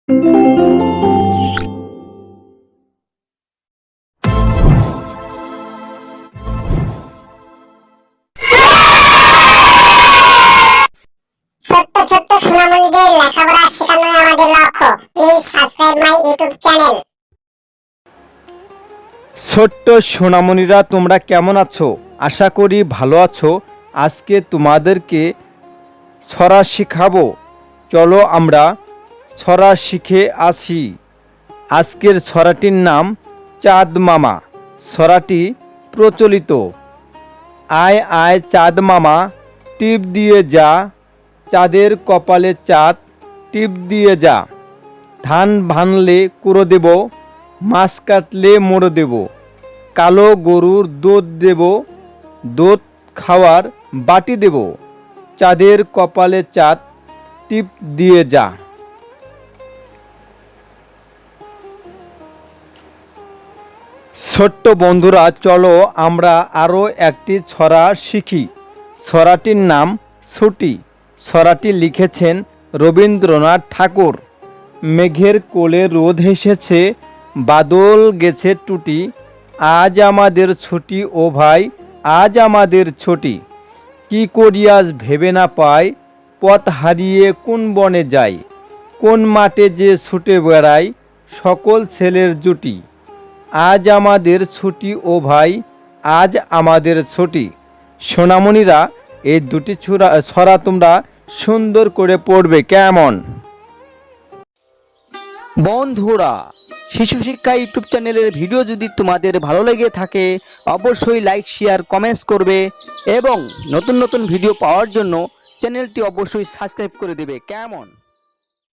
ছোট্ট সোনামণিদের লেখাপড়া শেখানোই আমাদের লক্ষ্য। Please subscribe my YouTube channel. ছোট্ট সোনামণিরা, তোমরা কেমন আছো? আশা করি ভালো আছো। আজকে তোমাদেরকে ছড়া শেখাবো। চলো আমরা ছড়া শিখে আসি। আজকের ছড়াটির নাম চাঁদ মামা। ছড়াটি প্রচলিত। আয় আয় চাঁদ মামা, টিপ দিয়ে যা, চাঁদের কপালে চাঁদ টিপ দিয়ে যা। ধান ভানলে কুড়ো দেব, মাছ কাটলে মোড়ো দেব, কালো গরুর দুধ দেব, দুধ খাওয়ার বাটি দেব, চাঁদের কপালে চাঁদ টিপ দিয়ে যা। ছোট্ট বন্ধুরা, চলো আমরা আরও একটি ছড়া শিখি। ছড়াটির নাম ছুটি। ছড়াটি লিখেছেন রবীন্দ্রনাথ ঠাকুর। মেঘের কোলে রোদ হেসেছে, বাদল গেছে টুটি, আজ আমাদের ছুটি ও ভাই, আজ আমাদের ছুটি। কি করি আজ ভেবে না পাই, পথ হারিয়ে কোন বনে যাই, কোন মাঠে যে ছুটে বেড়াই, সকল ছেলের জুটি। আজ আমাদের ছুটি ও ভাই, আজ আমাদের ছুটি। সোনামণিরা, এই দুটি ছড়া তোমরা সুন্দর করে পড়বে কেমন? বন্ধুরা, শিশু শিক্ষা ইউটিউব চ্যানেলের ভিডিও যদি তোমাদের ভালো লেগে থাকে অবশ্যই লাইক, শেয়ার, কমেন্টস করবে এবং নতুন নতুন ভিডিও পাওয়ার জন্য চ্যানেলটি অবশ্যই সাবস্ক্রাইব করে দেবে কেমন?